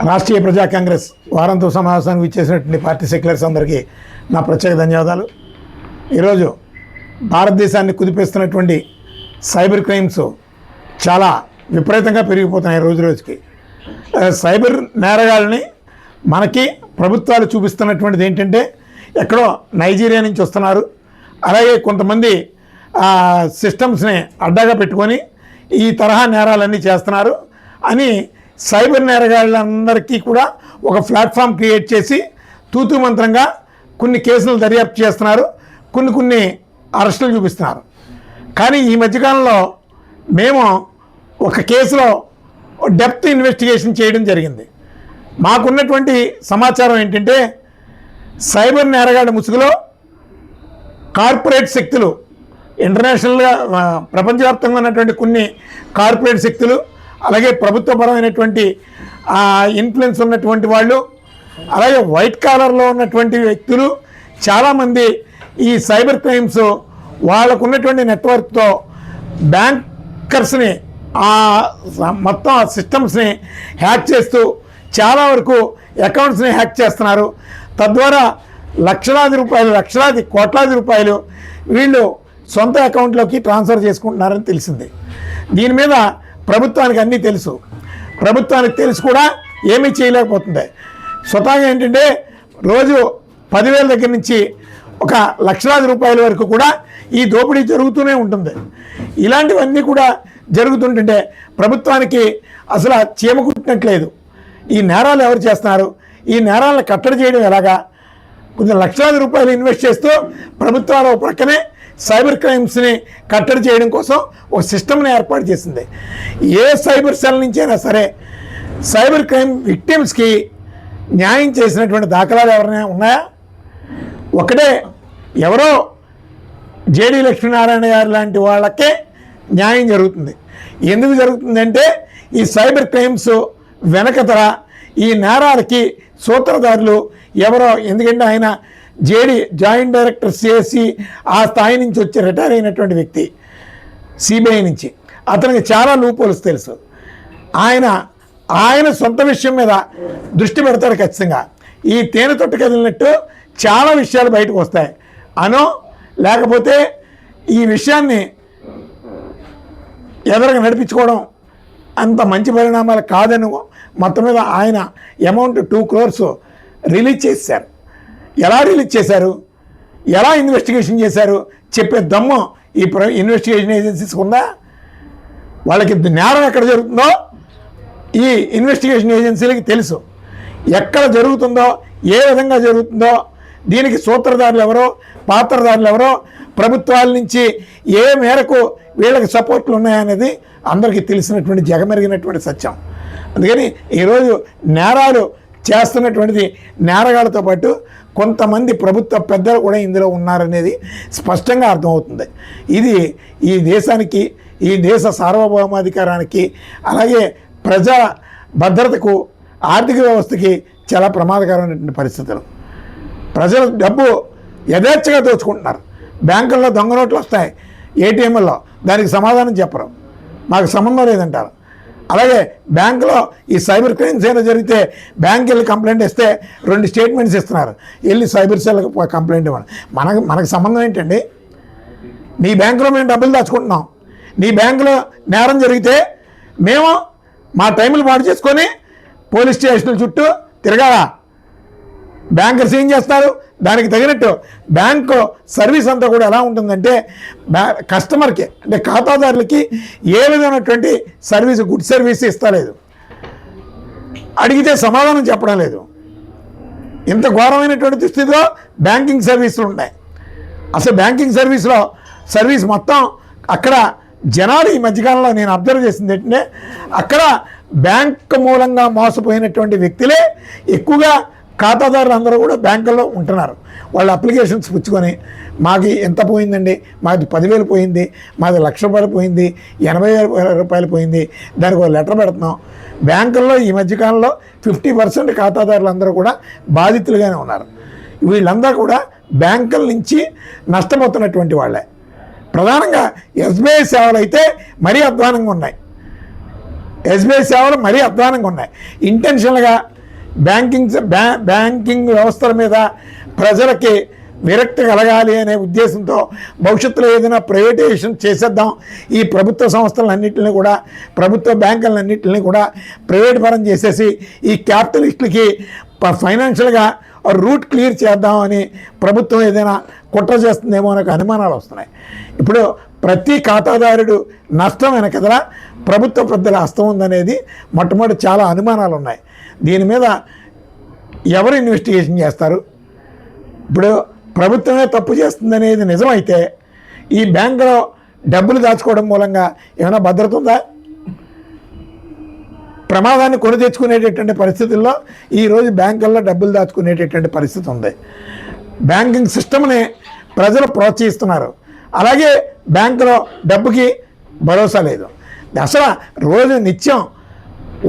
రాష్ట్రీయ ప్రజా కాంగ్రెస్ వారంతో సమావేశానికి ఇచ్చేసినటువంటి పార్టీ సెక్యులర్స్ అందరికీ నా ప్రత్యేక ధన్యవాదాలు. ఈరోజు భారతదేశాన్ని కుదిపేస్తున్నటువంటి సైబర్ క్రైమ్స్ చాలా విపరీతంగా పెరిగిపోతున్నాయి రోజు రోజుకి. సైబర్ నేరగాళ్ళని మనకి ప్రభుత్వాలు చూపిస్తున్నటువంటిది ఏంటంటే ఎక్కడో నైజీరియా నుంచి వస్తున్నారు, అలాగే కొంతమంది సిస్టమ్స్ని అడ్డాగా పెట్టుకొని ఈ తరహా నేరాలన్నీ చేస్తున్నారు అని సైబర్ నేరగాళ్ళందరికీ కూడా ఒక ప్లాట్ఫామ్ క్రియేట్ చేసి తూతూ మంత్రంగా కొన్ని కేసులు దర్యాప్తు చేస్తున్నారు, కొన్ని అరెస్టులు చూపిస్తున్నారు. కానీ ఈ మధ్యకాలంలో మేము ఒక కేసులో డెప్త్ ఇన్వెస్టిగేషన్ చేయడం జరిగింది. మాకున్నటువంటి సమాచారం ఏంటంటే సైబర్ నేరగాళ్ళ ముసుగులో కార్పొరేట్ శక్తులు, ఇంటర్నేషనల్గా ప్రపంచవ్యాప్తంగా ఉన్నటువంటి కొన్ని కార్పొరేట్ శక్తులు, అలాగే ప్రభుత్వపరమైనటువంటి ఇన్ఫ్లుయెన్స్ ఉన్నటువంటి వాళ్ళు, అలాగే వైట్ కాలర్లో ఉన్నటువంటి వ్యక్తులు చాలామంది ఈ సైబర్ క్రైమ్స్ వాళ్ళకు ఉన్నటువంటి నెట్వర్క్తో బ్యాంకర్స్ని మొత్తం ఆ సిస్టమ్స్ని హ్యాక్ చేస్తూ చాలా వరకు అకౌంట్స్ని హ్యాక్ చేస్తున్నారు. తద్వారా లక్షలాది కోట్లాది రూపాయలు వీళ్ళు సొంత అకౌంట్లోకి ట్రాన్స్ఫర్ చేసుకుంటున్నారని తెలిసింది. దీని మీద ప్రభుత్వానికి అన్నీ తెలుసు, ప్రభుత్వానికి తెలిసి కూడా ఏమీ చేయలేకపోతుంది. స్వతహాగా ఏంటంటే రోజు 10,000 దగ్గర నుంచి ఒక లక్షలాది రూపాయల వరకు కూడా ఈ దోపిడీ జరుగుతూనే ఉంటుంది. ఇలాంటివన్నీ కూడా జరుగుతుంటుంటే ప్రభుత్వానికి అసలు చీమ కుట్టినట్లేదు. ఈ నేరాలు ఎవరు చేస్తున్నారు, ఈ నేరాలను కట్టడి చేయడం ఎలాగా, కొంచెం లక్షలాది రూపాయలు ఇన్వెస్ట్ చేస్తూ ప్రభుత్వాలు ప్రక్కనే సైబర్ క్రైమ్స్ని కట్టడి చేయడం కోసం ఒక సిస్టమ్ని ఏర్పాటు చేసింది. ఏ సైబర్ సెల్ నుంచైనా సరే సైబర్ క్రైమ్ విక్టిమ్స్కి న్యాయం చేసినటువంటి దాఖలాలు ఎవరైనా ఉన్నాయా? ఒకటే, ఎవరో జేడీ లక్ష్మీనారాయణ గారు లాంటి వాళ్ళకే న్యాయం జరుగుతుంది. ఎందుకు జరుగుతుందంటే ఈ సైబర్ క్రైమ్స్ వెనకతల ఈ నేరాలకి సూత్రధారులు ఎవరో, ఎందుకంటే ఆయన జాయింట్ డైరెక్టర్ సిఎస్సి ఆ స్థాయి నుంచి వచ్చి రిటైర్ అయినటువంటి వ్యక్తి సిబిఐ నుంచి. అతనికి చాలా లూపోల్స్ తెలుసు. ఆయన సొంత విషయం మీద దృష్టి పెడతాడు ఖచ్చితంగా. ఈ తేనె తొట్టు కదిలినట్టు చాలా విషయాలు బయటకు వస్తాయి అనో, లేకపోతే ఈ విషయాన్ని ఎదరగా నడిపించుకోవడం అంత మంచి పరిణామాలు కాదని మొత్తం మీద ఆయన అమౌంట్ 2 crores రిలీజ్ చేశారు. ఎలా రిలీజ్ చేశారు, ఎలా ఇన్వెస్టిగేషన్ చేశారు చెప్పే దమ్ము ఈ ఇన్వెస్టిగేషన్ ఏజెన్సీస్కి ఉందా? వాళ్ళకి నేరం ఎక్కడ జరుగుతుందో ఈ ఇన్వెస్టిగేషన్ ఏజెన్సీలకి తెలుసు. ఎక్కడ జరుగుతుందో, ఏ విధంగా జరుగుతుందో, దీనికి సూత్రధారులు ఎవరో, పాత్రధారులు ఎవరో, ప్రభుత్వాల నుంచి ఏ మేరకు వీళ్ళకి సపోర్ట్లు ఉన్నాయనేది అందరికీ తెలిసినటువంటి జగమెరిగినటువంటి సత్యం. అందుకని ఈరోజు నేరాలు చేస్తున్నటువంటిది నేరగాళ్ళతో పాటు కొంతమంది ప్రభుత్వ పెద్దలు కూడా ఇందులో ఉన్నారనేది స్పష్టంగా అర్థమవుతుంది. ఇది ఈ దేశానికి, ఈ దేశ సార్వభౌమాధికారానికి, అలాగే ప్రజా భద్రతకు, ఆర్థిక వ్యవస్థకి చాలా ప్రమాదకరమైనటువంటి పరిస్థితులు. ప్రజల డబ్బు యథేచ్ఛగా దోచుకుంటున్నారు. బ్యాంకుల్లో దొంగ నోట్లు వస్తాయి, ఏటీఎంల్లో, దానికి సమాధానం చెప్పరు, మాకు సంబంధం లేదంటారు. అలాగే బ్యాంకులో ఈ సైబర్ క్రైమ్స్ ఏమైనా జరిగితే బ్యాంక్ వెళ్ళి కంప్లైంట్ ఇస్తే 2 స్టేట్మెంట్స్ ఇస్తున్నారు, వెళ్ళి సైబర్ సెల్కి కంప్లైంట్ ఇవ్వండి. మనకు సంబంధం ఏంటండి? నీ బ్యాంకులో మేము డబ్బులు దాచుకుంటున్నాం, నీ బ్యాంకులో నేరం జరిగితే మేము మా టైంలు పాటు చేసుకొని పోలీస్ స్టేషన్ల చుట్టూ తిరగాల. బ్యాంకర్స్ ఏం చేస్తారు, దానికి తగినట్టు బ్యాంకు సర్వీస్ అంతా కూడా ఎలా ఉంటుందంటే కస్టమర్కి, అంటే ఖాతాదారులకి ఏ విధమైనటువంటి సర్వీస్, గుడ్ సర్వీస్ ఇస్తలేదు, అడిగితే సమాధానం చెప్పడం లేదు. ఇంత ఘోరమైనటువంటి స్థితిలో బ్యాంకింగ్ సర్వీసులు ఉన్నాయి. అసలు బ్యాంకింగ్ సర్వీస్ మొత్తం అక్కడ జనాలు ఈ మధ్యకాలంలో నేను అబ్జర్వ్ చేసింది ఏంటంటే అక్కడ బ్యాంక్ మూలంగా మోసపోయినటువంటి వ్యక్తులే ఎక్కువగా ఖాతాదారులు అందరూ కూడా బ్యాంకుల్లో ఉంటున్నారు. వాళ్ళ అప్లికేషన్స్ పుచ్చుకొని మాకు ఎంత పోయిందండి, మాది 10,000 పోయింది, మాది 1,00,000 రూపాయలు పోయింది, 80,000 రూపాయలు పోయింది, దానికి ఒక లెటర్ పెడుతున్నాం. బ్యాంకుల్లో ఈ మధ్యకాలంలో 50% ఖాతాదారులు అందరూ కూడా బాధితులుగానే ఉన్నారు. వీళ్ళందరూ కూడా బ్యాంకుల నుంచి నష్టపోతున్నటువంటి వాళ్ళే. ప్రధానంగా ఎస్బీఐ సేవలు అయితే మరీ అధ్వానంగా ఉన్నాయి. ఎస్బీఐ సేవలు మరీ అధ్వానంగా ఉన్నాయి. ఇంటెన్షనల్గా బ్యాంకింగ్ వ్యవస్థల మీద ప్రజలకి విరక్తి కలగాలి అనే ఉద్దేశంతో భవిష్యత్తులో ఏదైనా ప్రైవేటైజేషన్ చేసేద్దాం, ఈ ప్రభుత్వ సంస్థలన్నింటినీ కూడా, ప్రభుత్వ బ్యాంకులన్నింటినీ కూడా ప్రైవేట్ పరం చేసేసి ఈ క్యాపిటలిస్టులకి ఫైనాన్షియల్గా రూట్ క్లియర్ చేద్దామని ప్రభుత్వం ఏదైనా కుట్ర చేస్తుందేమో అనే అనుమానాలు వస్తున్నాయి. ఇప్పుడు ప్రతి ఖాతాదారుడు నష్టం వెనకదలా ప్రభుత్వ పెద్దల హస్తం ఉందనేది మొట్టమొదటి చాలా అనుమానాలు ఉన్నాయి. దీని మీద ఎవరు ఇన్వెస్టిగేషన్ చేస్తారు? ఇప్పుడు ప్రభుత్వమే తప్పు చేస్తుందనేది నిజమైతే ఈ బ్యాంకులో డబ్బులు దాచుకోవడం మూలంగా ఏమైనా భద్రత ఉందా? ప్రమాదాన్ని కొని తెచ్చుకునేటటువంటి పరిస్థితుల్లో ఈరోజు బ్యాంకుల్లో డబ్బులు దాచుకునేటటువంటి పరిస్థితి ఉంది. బ్యాంకింగ్ సిస్టమ్ని ప్రజలు ప్రోత్సహిస్తున్నారు, అలాగే బ్యాంకులో డబ్బుకి భరోసా లేదు. అసలు రోజు నిత్యం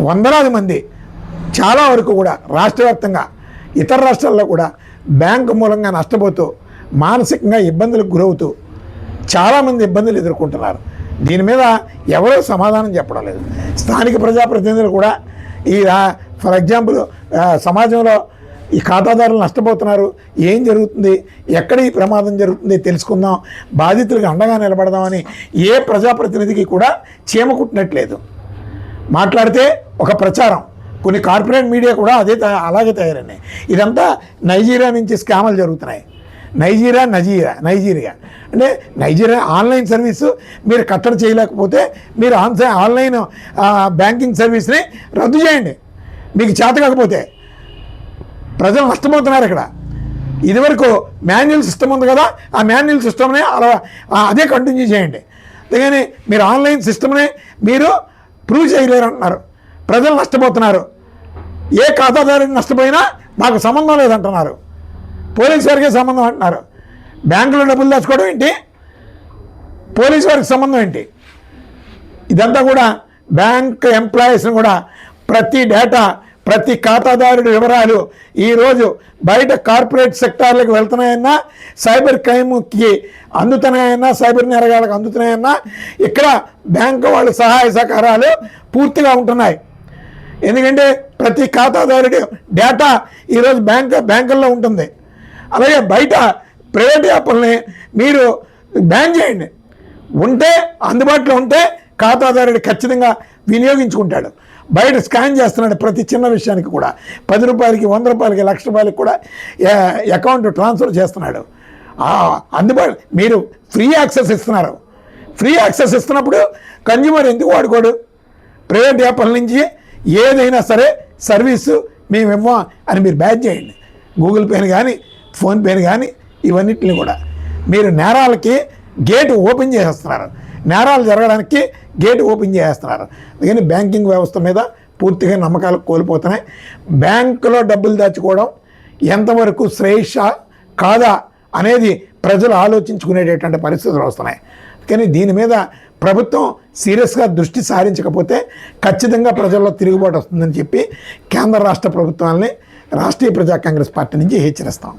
వందలాది మంది చాలా వరకు కూడా రాష్ట్ర వ్యాప్తంగా ఇతర రాష్ట్రాల్లో కూడా బ్యాంకు మూలంగా నష్టపోతూ మానసికంగా ఇబ్బందులకు గురవుతూ చాలామంది ఇబ్బందులు ఎదుర్కొంటున్నారు. దీని మీద ఎవరూ సమాధానం చెప్పడం లేదు. స్థానిక ప్రజాప్రతినిధులు కూడా ఈ ఫర్ ఎగ్జాంపుల్ సమాజంలో ఈ ఖాతాదారులు నష్టపోతున్నారు, ఏం జరుగుతుంది, ఎక్కడ ఈ ప్రమాదం జరుగుతుంది తెలుసుకుందాం, బాధితులకు అండగా నిలబడదామని ఏ ప్రజాప్రతినిధికి కూడా చీమ కుట్టినట్లేదు. మాట్లాడితే ఒక ప్రచారం, కొన్ని కార్పొరేట్ మీడియా కూడా అలాగే తయారైనాయి. ఇదంతా నైజీరియా నుంచి స్కాములు జరుగుతున్నాయి. నైజీరియా అంటే నైజీరియా ఆన్లైన్ సర్వీసు మీరు కట్టడి చేయలేకపోతే మీరు ఆన్లైన్ బ్యాంకింగ్ సర్వీస్ని రద్దు చేయండి. మీకు చేత కాకపోతే ప్రజలు నష్టపోతున్నారు. ఇక్కడ ఇదివరకు మాన్యువల్ సిస్టమ్ ఉంది కదా, ఆ మాన్యువల్ సిస్టమ్ని అదే కంటిన్యూ చేయండి. అందుకని మీరు ఆన్లైన్ సిస్టమ్ని మీరు ప్రూవ్ చేయలేరు అంటున్నారు. ప్రజలు నష్టపోతున్నారు. ఏ ఖాతాదారుని నష్టపోయినా మాకు సంబంధం లేదంటున్నారు. పోలీసు వారికి సంబంధం అంటున్నారు. బ్యాంకులో డబ్బులు దాచుకోవడం ఏంటి, పోలీసు వారికి సంబంధం ఏంటి? ఇదంతా కూడా బ్యాంక్ ఎంప్లాయీస్ని కూడా ప్రతి డేటా, ప్రతి ఖాతాదారుడి వివరాలు ఈరోజు బయట కార్పొరేట్ సెక్టార్లకు వెళ్తున్నాయన్నా, సైబర్ క్రైమ్కి అందుతున్నాయన్నా, సైబర్ నేరగాళ్ళకు అందుతున్నాయన్నా, ఇక్కడ బ్యాంకు వాళ్ళ సహాయ సహకారాలు పూర్తిగా ఉంటున్నాయి. ఎందుకంటే ప్రతి ఖాతాదారుడి డేటా ఈరోజు బ్యాంకుల్లో ఉంటుంది. అలాగే బయట ప్రైవేట్ యాప్లని మీరు బ్యాన్ చేయండి. ఉంటే అందుబాటులో ఉంటే ఖాతాదారుడు ఖచ్చితంగా వినియోగించుకుంటాడు. బయట స్కాన్ చేస్తున్నాడు ప్రతి చిన్న విషయానికి కూడా. 10 రూపాయలకి, 100 రూపాయలకి, ₹1,00,000 కూడా అకౌంట్ ట్రాన్స్ఫర్ చేస్తున్నాడు. అందుబాటు మీరు ఫ్రీ యాక్సెస్ ఇస్తున్నారు. ఫ్రీ యాక్సెస్ ఇస్తున్నప్పుడు కన్జ్యూమర్ ఎందుకు వాడుకోడు? ప్రైవేట్ యాప్ల నుంచి ఏదైనా సరే సర్వీసు మేము ఇవ్వం అని మీరు బ్యాన్ చేయండి. గూగుల్ పేని కానీ, ఫోన్పేని కానీ, ఇవన్నిటిని కూడా మీరు నేరాలకి గేటు ఓపెన్ చేసేస్తున్నారు. నేరాలు జరగడానికి గేటు ఓపెన్ చేస్తున్నారు. అందుకని బ్యాంకింగ్ వ్యవస్థ మీద పూర్తిగా నమ్మకాలు కోల్పోతున్నాయి. బ్యాంకులో డబ్బులు దాచుకోవడం ఎంతవరకు శ్రేయస్స కాదా అనేది ప్రజలు ఆలోచించుకునేటటువంటి పరిస్థితులు వస్తున్నాయి. కానీ దీని మీద ప్రభుత్వం సీరియస్గా దృష్టి సారించకపోతే ఖచ్చితంగా ప్రజల్లో తిరుగుబాటు వస్తుందని చెప్పి కేంద్ర రాష్ట్ర ప్రభుత్వాలని రాష్ట్రీయ ప్రజా కాంగ్రెస్ పార్టీ నుంచి హెచ్చరిస్తాం.